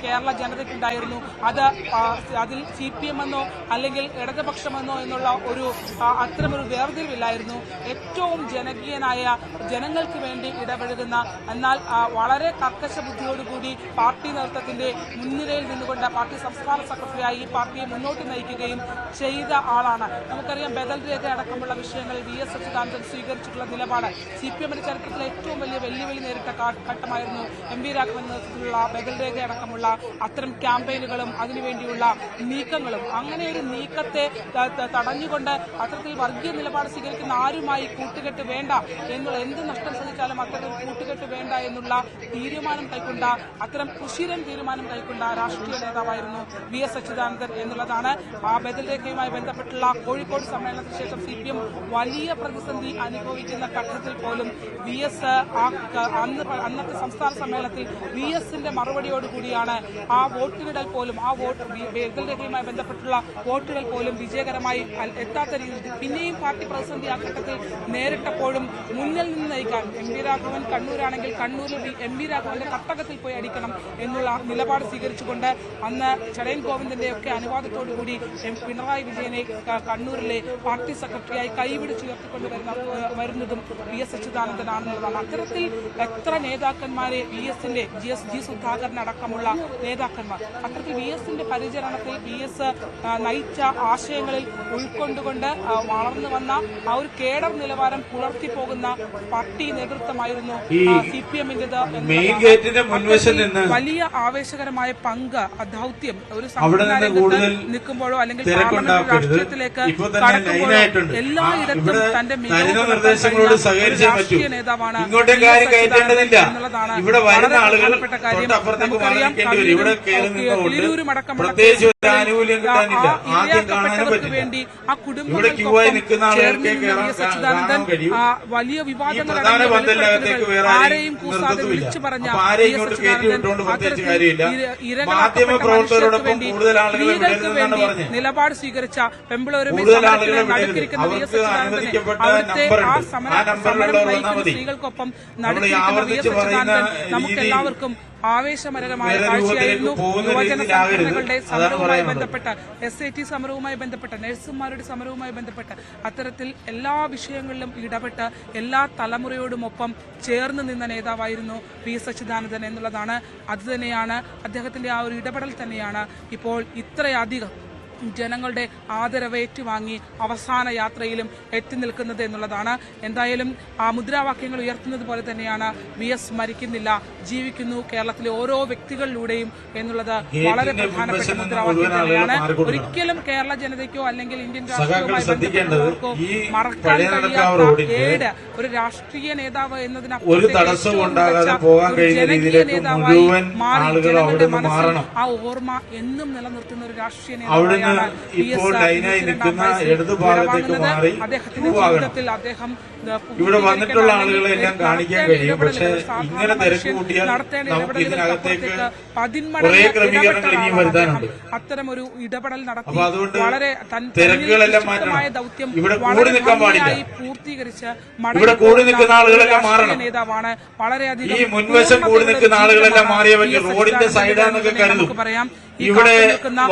കേരള ജനതയ്ക്കുണ്ടായിരുന്നു. അതിൽ CPM എന്നോ അല്ലെങ്കിൽ ഇടതുപക്ഷമെന്നോ എന്നുള്ള അത്തരമൊരു വേർതിരിവില്ലായിരുന്നു. ഏറ്റവും ജനകീയനായ, ജനങ്ങൾക്ക് വേണ്ടി ഇടപഴകുന്ന, എന്നാൽ വളരെ കർക്കശ ബുദ്ധിയോടുകൂടി പാർട്ടി നേതൃത്വത്തിന്റെ മുൻനിരയിൽ നിന്നുകൊണ്ട് പാർട്ടി സംസ്ഥാന സെക്രട്ടറിയായി ഈ പാർട്ടിയെ മുന്നോട്ട് നയിക്കുകയും ചെയ്ത ആളാണ്. നമുക്കറിയാം, ബദൽ രേഖ അടക്കമുള്ള വിഷയങ്ങളിൽ VS അച്യുതാനന്ദൻ സ്വീകരിച്ചിട്ടുള്ള നിലപാട് CPMന്റെ ചരിത്രത്തിലെ ഏറ്റവും വലിയ വെല്ലുവിളി നേരിട്ട ഘട്ടമായിരുന്നു. MV രാഘവൻ നേതൃത്വത്തിലുള്ള ബദൽ രേഖ അടക്കമുള്ള അത്തരം ക്യാമ്പയിനുകളും അതിനുവേണ്ടിയുള്ള നീക്കങ്ങളും. അങ്ങനെ ഒരു നീക്കത്തെ തടഞ്ഞുകൊണ്ട് അത്തരത്തിൽ വർഗീയ നിലപാട് സ്വീകരിക്കുന്ന ആരുമായി കൂട്ടുകെട്ട് വേണ്ട എന്നുള്ള, എന്ത് നഷ്ടം സഹിച്ചാലും അത്തരം കൂട്ടുകെട്ട് വേണ്ട എന്നുള്ള തീരുമാനം കൈക്കൊണ്ട, അത്തരം കുശീരൻ തീരുമാനം കൈക്കൊണ്ട രാഷ്ട്രീയ നേതാവായിരുന്നു VS അച്യുതാനന്ദൻ എന്നുള്ളതാണ്. ആ ബദൽ രേഖയുമായി ബന്ധപ്പെട്ടുള്ള കോഴിക്കോട് സമ്മേളനത്തിന് ശേഷം CPM വലിയ പ്രതിസന്ധി അനുഭവിക്കുന്ന ഘട്ടത്തിൽ പോലും VS അന്നത്തെ സംസ്ഥാന സമ്മേളനത്തിൽ VSന്റെ മറുപടിയോടുകൂടിയാണ് ആ വോട്ടുകൾ പോലും, ബദൽ രേഖയുമായി ബന്ധപ്പെട്ടുള്ള വോട്ടുകൾ പോലും വിജയകരമായി എത്താത്ത രീതിയിൽ പിന്നെയും പാർട്ടി പ്രതിസന്ധി ആ ഘട്ടത്തിൽ നേരിട്ടപ്പോഴും മുന്നിൽ നിന്ന് നയിക്കാൻ MV രാഘവൻ കണ്ണൂരാണെങ്കിൽ കണ്ണൂരിൽ MV രാഘവന്റെ തട്ടകത്തിൽ പോയി അടിക്കണം എന്നുള്ള നിലപാട് സ്വീകരിച്ചുകൊണ്ട് അന്ന് ചടയൻ ഗോവിന്ദന്റെ ഒക്കെ അനുവാദത്തോടുകൂടി പിണറായി വിജയനെ കണ്ണൂരിലെ പാർട്ടി സെക്രട്ടറിയായി കൈപിടിച്ചുയർത്തിക്കൊണ്ട് വരുന്നതും VS അച്യുതാനന്ദനാണെന്നുള്ളതാണ്. അത്തരത്തിൽ എത്ര നേതാക്കന്മാരെ VSന്റെ G സുധാകരൻ അടക്കമുള്ള നേതാക്കന്മാർ അത്തരത്തിൽ VSന്റെ പരിചരണത്തിൽ VS നയിച്ച ആശയങ്ങളിൽ ഉൾക്കൊണ്ടുകൊണ്ട് വളർന്നു വന്ന ആ ഒരു കേഡർ നിലവാരം പുലർത്തിപ്പോകുന്ന പാർട്ടി നേതൃത്വമായിരുന്നു CPMന്റേത്. വലിയ ആവേശകരമായ പങ്ക്, ദൗത്യം ഒരു നിൽക്കുമ്പോഴോ അല്ലെങ്കിൽ രാഷ്ട്രീയത്തിലേക്ക് കടക്കുമ്പോഴോ എല്ലായിടത്തും തന്റെ രാഷ്ട്രീയ നേതാവാണ് എന്നുള്ളതാണ് വളരെ പ്രധാനപ്പെട്ട കാര്യം. നമുക്കറിയാം, കിളിരൂരും അടക്കമുള്ള ഇരയാക്കപ്പെട്ടവർക്ക് വേണ്ടി ആ കുടുംബങ്ങൾക്കൊപ്പം ചേർന്ന് VS അച്യുതാനന്ദൻ വലിയ വിവാദങ്ങൾ ആരെയും കൂസാതെ വിളിച്ചു പറഞ്ഞ VS അച്യുതാനന്ദൻ ഇരകളാക്കപ്പെട്ട മനുഷ്യർക്ക് വേണ്ടി, സ്ത്രീകൾക്ക് വേണ്ടി നിലപാട് സ്വീകരിച്ച പെമ്പിളൂരുമേ സമരത്തിലെ നടുക്കിരിക്കുന്ന VS അച്യുതാനന്ദനെ, അവിടുത്തെ ആ സമരം നയിക്കുന്ന സ്ത്രീകൾക്കൊപ്പം നടുക്കിരിക്കുന്ന VS അച്യുതാനന്ദൻ നമുക്കെല്ലാവർക്കും ആവേശമരകമായ കാഴ്ചയായിരുന്നു. യുവജന സംഘടനകളുടെ സമരവുമായി ബന്ധപ്പെട്ട, SAT സമരവുമായി ബന്ധപ്പെട്ട, നഴ്സുമാരുടെ സമരവുമായി ബന്ധപ്പെട്ട് അത്തരത്തിൽ എല്ലാ വിഷയങ്ങളിലും ഇടപെട്ട് എല്ലാ തലമുറയോടുമൊപ്പം ചേർന്ന് നിന്ന നേതാവായിരുന്നു VS അച്യുതാനന്ദൻ എന്നുള്ളതാണ്. അതുതന്നെയാണ് അദ്ദേഹത്തിന്റെ ആ ഒരു ഇടപെടൽ തന്നെയാണ് ഇപ്പോൾ ഇത്രയധികം ജനങ്ങളുടെ ആദരവ് ഏറ്റുവാങ്ങി അവസാന യാത്രയിലും എത്തി നിൽക്കുന്നത് എന്നുള്ളതാണ്. എന്തായാലും ആ മുദ്രാവാക്യങ്ങൾ ഉയർത്തുന്നത് പോലെ തന്നെയാണ് VS മരിക്കുന്നില്ല, ജീവിക്കുന്നു കേരളത്തിലെ ഓരോ വ്യക്തികളിലൂടെയും എന്നുള്ളത് വളരെ പ്രധാനപ്പെട്ട മുദ്രാവാക്യം തന്നെയാണ്. ഒരിക്കലും കേരള ജനതയ്ക്കോ അല്ലെങ്കിൽ ഇന്ത്യൻ രാഷ്ട്രീയവുമായി ബന്ധപ്പെട്ടവർക്കോ മറക്കാൻ കഴിയാത്ത ഏട് ഒരു രാഷ്ട്രീയ നേതാവ് എന്നതിനപ്പുറത്തേക്ക് ജനകീയ നേതാവായി മാറി ജനങ്ങളുടെ മനസ്സിൽ ആ ഓർമ്മ എന്നും നിലനിർത്തുന്ന ഒരു രാഷ്ട്രീയ നേതാവാണ് ഇപ്പോൾ ലൈനായി നിൽക്കുന്ന ഇടതുഭാഗത്തേക്ക് മാറി അദ്ദേഹം ഇവിടെ വന്നിട്ടുള്ള ആളുകളെ എല്ലാം കാണിക്കാൻ കഴിയും. പക്ഷെ ഇങ്ങനെ തിരക്ക് കൂട്ടിയാൽ നമുക്ക് ഇതിനകത്തേക്ക് കുറെ ക്രമീകരണങ്ങൾ ഇനിയും വരുത്താനുണ്ട്. അത്തരമൊരു ഇടപെടൽ നടത്തി അപ്പൊ അതുകൊണ്ട് വളരെ തിരക്കുകളെല്ലാം മാറ്റണം. ദൗത്യം ഇവിടെ കൂടി നിൽക്കാൻ പാടില്ല. പൂർത്തീകരിച്ച് ഇവിടെ കൂടി നിൽക്കുന്ന ആളുകളെല്ലാം മാറണം. നേതാവാണ്. വളരെയധികം ഈ മുൻവശം കൂടി നിൽക്കുന്ന ആളുകളെല്ലാം മാറിയേ പറ്റും. റോഡിന്റെ സൈഡാന്നൊക്കെ കരുതും. പറയാം, ഇവിടെ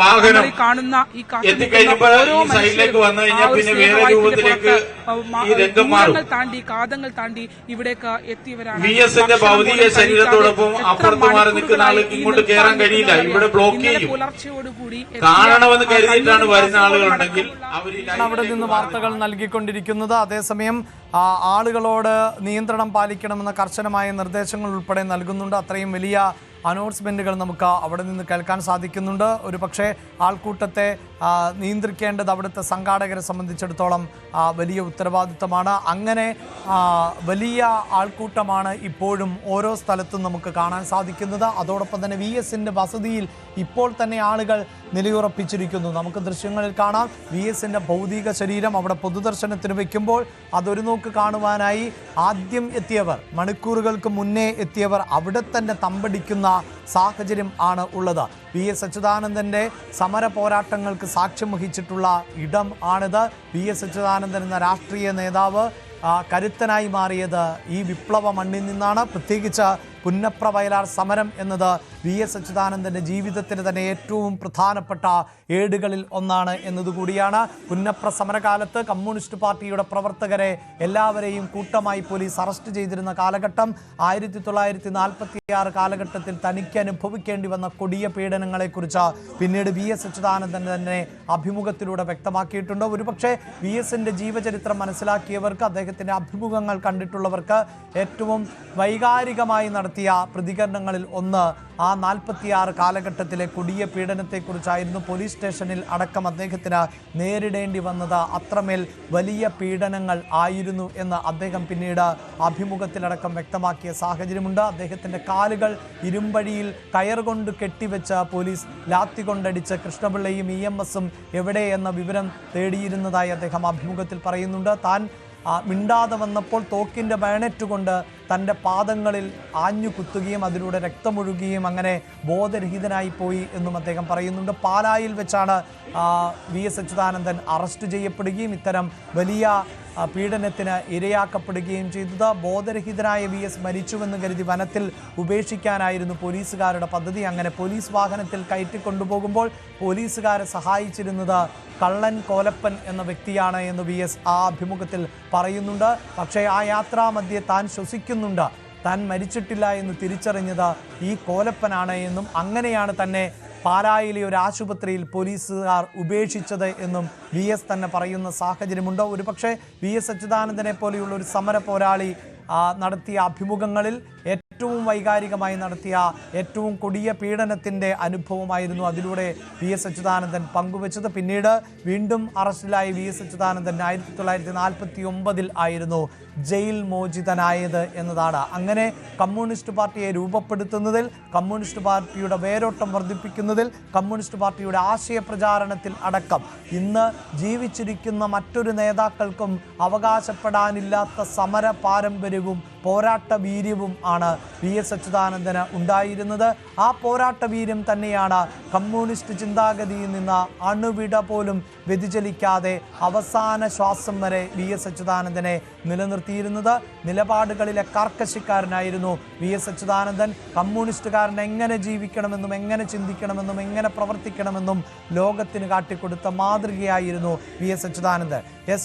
വാഹനം കാണുന്ന ഈ എത്തിക്കഴിയുമ്പോൾ ഈ സൈഡിലേക്ക് വന്നു കഴിഞ്ഞാൽ പിന്നെ വേറെ രൂപത്തിലേക്ക് ഈ രംഗം മാറും. കാതങ്ങൾ താണ്ടി ഇവിടേക്ക് എത്തിയവരാണ്. VSന്റെ ഭൗതിക ശരീരത്തോടൊപ്പം അപ്പുറത്ത് മാറി നിൽക്കുന്ന ആൾക്ക് ഇങ്ങോട്ട് കയറാൻ കഴിയില്ല. ഇവിടെ ബ്ലോക്ക് ചെയ്യും. പുലർച്ചയോടുകൂടി കാണണമെന്ന് കരുതിയിട്ടാണ് വരുന്ന ആളുകളുണ്ടെങ്കിൽ അവിടെ നിന്ന് വാർത്തകൾ നൽകിക്കൊണ്ടിരിക്കുന്നത്. അതേസമയം ആളുകളോട് നിയന്ത്രണം പാലിക്കണമെന്ന കർശനമായ നിർദ്ദേശങ്ങൾ ഉൾപ്പെടെ നൽകുന്നുണ്ട്. അത്രയും വലിയ അനൗൺസ്മെൻറ്റുകൾ നമുക്ക് അവിടെ നിന്ന് കേൾക്കാൻ സാധിക്കുന്നുണ്ട്. ഒരു പക്ഷേ ആൾക്കൂട്ടത്തെ നിയന്ത്രിക്കേണ്ടത് അവിടുത്തെ സംഘാടകരെ സംബന്ധിച്ചിടത്തോളം വലിയ ഉത്തരവാദിത്തമാണ്. അങ്ങനെ വലിയ ആൾക്കൂട്ടമാണ് ഇപ്പോഴും ഓരോ സ്ഥലത്തും നമുക്ക് കാണാൻ സാധിക്കുന്നത്. അതോടൊപ്പം തന്നെ VSന്റെ വസതിയിൽ ഇപ്പോൾ തന്നെ ആളുകൾ നിലയുറപ്പിച്ചിരിക്കുന്നു. നമുക്ക് ദൃശ്യങ്ങളിൽ കാണാം VSന്റെ ഭൗതിക ശരീരം അവിടെ പൊതുദർശനത്തിന് വയ്ക്കുമ്പോൾ അതൊരു നോക്ക് കാണുവാനായി ആദ്യം എത്തിയവർ, മണിക്കൂറുകൾക്ക് മുന്നേ എത്തിയവർ അവിടെ തന്നെ തമ്പടിക്കുന്ന സാഹചര്യം ആണ് ഉള്ളത്. VS അച്യുതാനന്ദൻ്റെ സമര പോരാട്ടങ്ങൾക്ക് സാക്ഷ്യം വഹിച്ചിട്ടുള്ള ഇടം ആണിത്. VS അച്യുതാനന്ദൻ എന്ന രാഷ്ട്രീയ നേതാവ് കരുത്തനായി മാറിയത് ഈ വിപ്ലവ മണ്ണിൽ നിന്നാണ്. പ്രത്യേകിച്ച് പുന്നപ്ര വയലാർ സമരം എന്നത് VS അച്യുതാനന്ദൻ്റെ ജീവിതത്തിന് തന്നെ ഏറ്റവും പ്രധാനപ്പെട്ട ഏടുകളിൽ ഒന്നാണ് എന്നതുകൂടിയാണ്. പുന്നപ്ര സമരകാലത്ത് കമ്മ്യൂണിസ്റ്റ് പാർട്ടിയുടെ പ്രവർത്തകരെ എല്ലാവരെയും കൂട്ടമായി പോലീസ് അറസ്റ്റ് ചെയ്തിരുന്ന കാലഘട്ടം, 1946 കാലഘട്ടത്തിൽ തനിക്ക് അനുഭവിക്കേണ്ടി വന്ന കൊടിയ പീഡനങ്ങളെക്കുറിച്ച് പിന്നീട് VS അച്യുതാനന്ദൻ തന്നെ അഭിമുഖത്തിലൂടെ വ്യക്തമാക്കിയിട്ടുണ്ട്. ഒരുപക്ഷെ VSന്റെ ജീവചരിത്രം മനസ്സിലാക്കിയവർക്ക്, അദ്ദേഹത്തിൻ്റെ അഭിമുഖങ്ങൾ കണ്ടിട്ടുള്ളവർക്ക് ഏറ്റവും വൈകാരികമായി നടത്തിയ പ്രതികരണങ്ങളിൽ ഒന്ന് ആ 46 കാലഘട്ടത്തിലെ കൊടിയ പീഡനത്തെക്കുറിച്ചായിരുന്നു. പോലീസ് സ്റ്റേഷനിൽ അടക്കം അദ്ദേഹത്തിന് നേരിടേണ്ടി വന്നത് അത്രമേൽ വലിയ പീഡനങ്ങൾ ആയിരുന്നു എന്ന് അദ്ദേഹം പിന്നീട് അഭിമുഖത്തിലടക്കം വ്യക്തമാക്കിയ സാഹചര്യമുണ്ട്. അദ്ദേഹത്തിൻ്റെ കാലുകൾ ഇരുമ്പഴിയിൽ കയറുകൊണ്ട് കെട്ടിവെച്ച് പോലീസ് ലാത്തി കൊണ്ടടിച്ച് കൃഷ്ണപിള്ളയും EMSഉം എവിടെ എന്ന വിവരം തേടിയിരുന്നതായി അദ്ദേഹം അഭിമുഖത്തിൽ പറയുന്നുണ്ട്. താൻ മിണ്ടാതെ വന്നപ്പോൾ തോക്കിൻ്റെ ബയണറ്റ് കൊണ്ട് തൻ്റെ പാദങ്ങളിൽ ആഞ്ഞു കുത്തുകയും അതിലൂടെ രക്തമൊഴുകുകയും അങ്ങനെ ബോധരഹിതനായി പോയി എന്നും അദ്ദേഹം പറയുന്നുണ്ട്. പാലായിൽ വെച്ചാണ് VS അച്യുതാനന്ദൻ അറസ്റ്റ് ചെയ്യപ്പെടുകയും ഇത്തരം വലിയ പീഡനത്തിന് ഇരയാക്കപ്പെടുകയും ചെയ്തത്. ബോധരഹിതനായ VS മരിച്ചുവെന്ന് കരുതി വനത്തിൽ ഉപേക്ഷിക്കാനായിരുന്നു പോലീസുകാരുടെ പദ്ധതി. അങ്ങനെ പോലീസ് വാഹനത്തിൽ കയറ്റിക്കൊണ്ടുപോകുമ്പോൾ പോലീസുകാരെ സഹായിച്ചിരുന്നത് കള്ളൻ കോലപ്പൻ എന്ന വ്യക്തിയാണ് എന്ന് VS ആ അഭിമുഖത്തിൽ പറയുന്നുണ്ട്. പക്ഷേ ആ യാത്രാമധ്യേ താൻ ശ്വസിക്കുന്നുണ്ട്, താൻ മരിച്ചിട്ടില്ല എന്ന് തിരിച്ചറിഞ്ഞത് ഈ കോലപ്പനാണ് എന്നും അങ്ങനെയാണ് തന്നെ പാലായിലെ ഒരു ആശുപത്രിയിൽ പോലീസുകാർ ഉപേക്ഷിച്ചത് എന്നും VS തന്നെ പറയുന്ന സാഹചര്യമുണ്ട്. ഒരുപക്ഷെ VS അച്യുതാനന്ദനെ പോലെയുള്ള ഒരു സമര പോരാളി നടത്തിയ അഭിമുഖങ്ങളിൽ ഏറ്റവും വൈകാരികമായി നടത്തിയ ഏറ്റവും കൊടിയ പീഡനത്തിൻ്റെ അനുഭവമായിരുന്നു അതിലൂടെ VS അച്യുതാനന്ദൻ പങ്കുവച്ചത്. പിന്നീട് വീണ്ടും അറസ്റ്റിലായ VS അച്യുതാനന്ദൻ 1949 ആയിരുന്നു ജയിൽ മോചിതനായത് എന്നതാണ്. അങ്ങനെ കമ്മ്യൂണിസ്റ്റ് പാർട്ടിയെ രൂപപ്പെടുത്തുന്നതിൽ, കമ്മ്യൂണിസ്റ്റ് പാർട്ടിയുടെ വേരോട്ടം വർദ്ധിപ്പിക്കുന്നതിൽ, കമ്മ്യൂണിസ്റ്റ് പാർട്ടിയുടെ ആശയപ്രചാരണത്തിൽ അടക്കം ഇന്ന് ജീവിച്ചിരിക്കുന്ന മറ്റൊരു നേതാക്കൾക്കും അവകാശപ്പെടാനില്ലാത്ത സമര പാരമ്പര്യവും പോരാട്ട വീര്യവും ആണ് VS അച്യുതാനന്ദന് ഉണ്ടായിരുന്നത്. ആ പോരാട്ട വീര്യം തന്നെയാണ് കമ്മ്യൂണിസ്റ്റ് ചിന്താഗതിയിൽ നിന്ന് അണുവിട പോലും വ്യതിചലിക്കാതെ അവസാന ശ്വാസം വരെ VS അച്യുതാനന്ദനെ നിലനിർത്തിയിരുന്നത്. നിലപാടുകളിലെ കാർക്കശിക്കാരനായിരുന്നു VS അച്യുതാനന്ദൻ. കമ്മ്യൂണിസ്റ്റുകാരൻ എങ്ങനെ ജീവിക്കണമെന്നും എങ്ങനെ ചിന്തിക്കണമെന്നും എങ്ങനെ പ്രവർത്തിക്കണമെന്നും ലോകത്തിന് കാട്ടിക്കൊടുത്ത മാതൃകയായിരുന്നു VS അച്യുതാനന്ദൻ.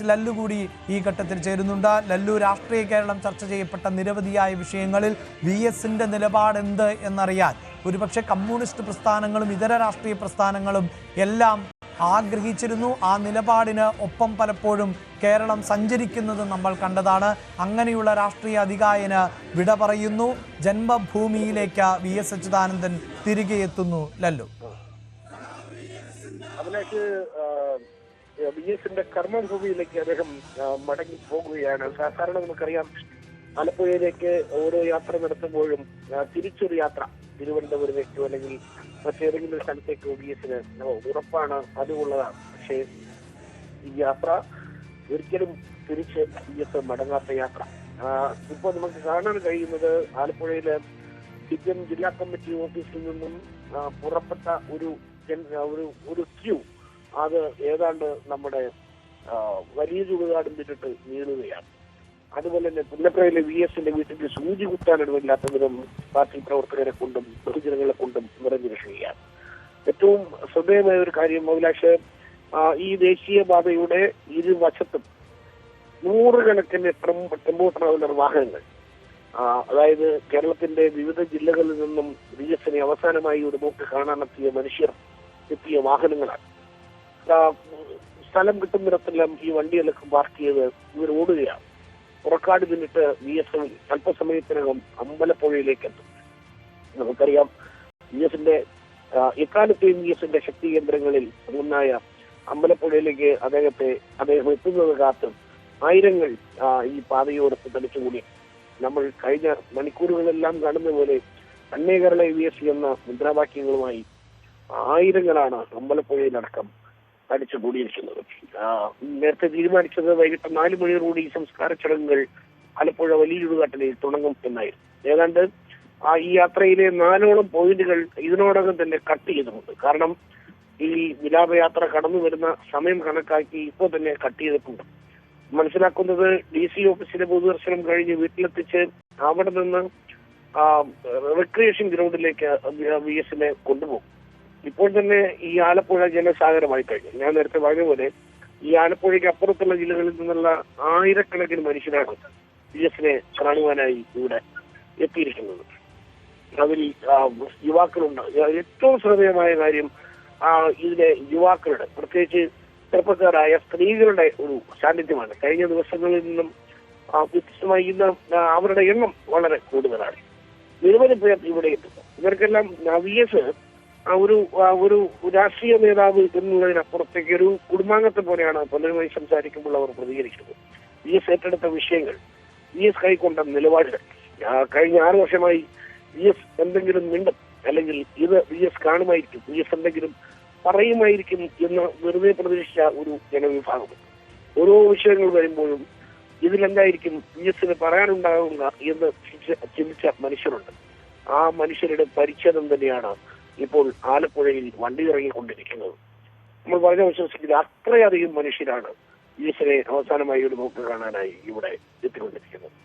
ലല്ലു കൂടി ഈ ഘട്ടത്തിൽ ചേരുന്നുണ്ട്. ലല്ലു, രാഷ്ട്രീയ കേരളം ചർച്ച ചെയ്യപ്പെട്ട നിരവധിയായ വിഷയങ്ങളിൽ VSന്റെ നിലപാട് എന്ത് എന്നറിയാൻ ഒരുപക്ഷെ കമ്മ്യൂണിസ്റ്റ് പ്രസ്ഥാനങ്ങളും ഇതര രാഷ്ട്രീയ പ്രസ്ഥാനങ്ങളും എല്ലാം ആഗ്രഹിച്ചിരുന്നു. ആ നിലപാടിന് ഒപ്പം പലപ്പോഴും കേരളം സഞ്ചരിക്കുന്നത് നമ്മൾ കണ്ടതാണ്. അങ്ങനെയുള്ള രാഷ്ട്രീയ അധികായന് വിട പറയുന്നു. ജന്മഭൂമിയിലേക്ക് VS അച്യുതാനന്ദൻ തിരികെ എത്തുന്നു. ലല്ലു, അതിലേക്ക് VSന്റെ കർമ്മഭൂമിയിലേക്ക് അദ്ദേഹം മടങ്ങി പോകുകയാണ്. സാധാരണ നമുക്കറിയാം, ആലപ്പുഴയിലേക്ക് ഓരോ യാത്ര നടത്തുമ്പോഴും തിരിച്ചൊരു യാത്ര തിരുവനന്തപുരത്തേക്കോ അല്ലെങ്കിൽ മറ്റേതെങ്കിലും ഒരു സ്ഥലത്തേക്കോ VSന് ഉറപ്പാണ്, അതുള്ളതാണ്. പക്ഷേ ഈ യാത്ര ഒരിക്കലും തിരിച്ച് VS മടങ്ങാത്ത യാത്ര. ഇപ്പോൾ നമുക്ക് കാണാൻ കഴിയുന്നത് ആലപ്പുഴയിലെ CPM ജില്ലാ കമ്മിറ്റി ഓഫീസിൽ നിന്നും പുറപ്പെട്ട ഒരു ക്യൂ, അത് ഏതാണ്ട് നമ്മുടെ വലിയ ചുടുകാടും പിന്നിട്ട് നീളുകയാണ്. അതുപോലെ തന്നെ പുന്നപ്രയിലെ VSന്റെ വീട്ടിൽ സൂചി കുത്താനിടമില്ലാത്ത വിധം പാർട്ടി പ്രവർത്തകരെ കൊണ്ടും പൊതുജനങ്ങളെ കൊണ്ടും നിറഞ്ഞിരിക്കുകയാണ്. ഏറ്റവും ശ്രദ്ധേയമായ ഒരു കാര്യം, അഭിലാഷ്, ഈ ദേശീയപാതയുടെ ഇരുവശത്തും നൂറുകണക്കിന് ടെമ്പോ ട്രാവലർ വാഹനങ്ങൾ, അതായത് കേരളത്തിന്റെ വിവിധ ജില്ലകളിൽ നിന്നും VSനെ അവസാനമായി ഒരു നോക്ക് കാണാനെത്തിയ മനുഷ്യർ എത്തിയ വാഹനങ്ങളാണ്. സ്ഥലം കിട്ടുന്നിടത്തെല്ലാം ഈ വണ്ടികളൊക്കെ പാർക്ക് ചെയ്ത് ഇവർ ഓടുകയാണ്. പുറക്കാട് പിന്നിട്ട് VS അല്പസമയത്തിനകം അമ്പലപ്പുഴയിലേക്ക് എത്തും. നമുക്കറിയാം, VSന്റെ എക്കാലത്തെയും VSന്റെ ശക്തി കേന്ദ്രങ്ങളിൽ ഒന്നായ അമ്പലപ്പുഴയിലേക്ക് അദ്ദേഹം എത്തുന്നത് കാത്ത് ആയിരങ്ങൾ ഈ പാതയോടൊത്ത് തടിച്ചുകൂടി. നമ്മൾ കഴിഞ്ഞ മണിക്കൂറുകളെല്ലാം കാണുന്ന പോലെ അന്നേ കേരള VS എന്ന മുദ്രാവാക്യങ്ങളുമായി ആയിരങ്ങളാണ് അമ്പലപ്പുഴയിലടക്കം അടിച്ചുകൂടിയിരിക്കുന്നത്. നേരത്തെ തീരുമാനിച്ചത് വൈകിട്ട് 4 മണിയോടുകൂടി ഈ സംസ്കാര ചടങ്ങുകൾ ആലപ്പുഴ വലിയ ചുടുകാട്ടിൽ തുടങ്ങും എന്നായിരുന്നു. ഏതാണ്ട് ഈ യാത്രയിലെ 4ഓളം പോയിന്റുകൾ ഇതിനോടകം തന്നെ കട്ട് ചെയ്തിട്ടുണ്ട്. കാരണം ഈ വിലാപയാത്ര കടന്നു വരുന്ന സമയം കണക്കാക്കി ഇപ്പോൾ തന്നെ കട്ട് ചെയ്തിട്ടുണ്ട്. മനസ്സിലാക്കുന്നത് DC ഓഫീസിലെ പൊതുദർശനം കഴിഞ്ഞ് വീട്ടിലെത്തിച്ച് അവിടെ നിന്ന് റിക്രിയേഷൻ ഗ്രൗണ്ടിലേക്ക് VS കൊണ്ടുപോകും. ഇപ്പോൾ തന്നെ ഈ ആലപ്പുഴ ജനസാഗരമായി കഴിഞ്ഞു. ഞാൻ നേരത്തെ പറഞ്ഞ പോലെ ഈ ആലപ്പുഴയ്ക്ക് അപ്പുറത്തുള്ള ജില്ലകളിൽ നിന്നുള്ള ആയിരക്കണക്കിന് മനുഷ്യരാണ് VS കാണുവാനായി ഇവിടെ എത്തിയിരിക്കുന്നത്. അതിൽ യുവാക്കളുണ്ട്. ഏറ്റവും ശ്രദ്ധേയമായ കാര്യം ഇതിലെ യുവാക്കളുടെ, പ്രത്യേകിച്ച് ചെറുപ്പക്കാരായ സ്ത്രീകളുടെ ഒരു സാന്നിധ്യമാണ്. കഴിഞ്ഞ ദിവസങ്ങളിൽ നിന്നും വ്യത്യസ്തമായി ഇന്ന് അവരുടെ എണ്ണം വളരെ കൂടുതലാണ്. നിരവധി പേർ ഇവിടെ എത്തുന്നു. ഇവർക്കെല്ലാം VS ഒരു രാഷ്ട്രീയ നേതാവ് എന്നുള്ളതിനപ്പുറത്തേക്ക് ഒരു കുടുംബാംഗത്തെ പോലെയാണ് പലരുമായി സംസാരിക്കുമ്പോൾ അവർ പ്രതികരിക്കുന്നത്. VS ഏറ്റെടുത്ത വിഷയങ്ങൾ, VS കൈക്കൊണ്ട നിലപാടുകൾ, കഴിഞ്ഞ 6 വർഷമായി VS എന്തെങ്കിലും മിണ്ടും, അല്ലെങ്കിൽ ഇത് VS കാണുമായിരിക്കും, VS എന്തെങ്കിലും പറയുമായിരിക്കും എന്ന് വെറുതെ പ്രതീക്ഷിച്ച ഒരു ജനവിഭാഗം. ഓരോ വിഷയങ്ങൾ വരുമ്പോഴും ഇതിലെന്തായിരിക്കും VS പറയാനുണ്ടാകുക എന്ന് ചിന്തിച്ച മനുഷ്യരുണ്ട്. ആ മനുഷ്യരുടെ പരിച്ഛേദം തന്നെയാണ് ഇപ്പോൾ ആലപ്പുഴയിൽ വണ്ടി ഇറങ്ങിക്കൊണ്ടിരിക്കുന്നത്. നമ്മൾ വളരെ വിശ്വസിക്കുന്നത് അത്രയധികം മനുഷ്യരാണ് VS അവസാനമായി ഒരു നോക്ക് കാണാനായി ഇവിടെ എത്തിക്കൊണ്ടിരിക്കുന്നത്.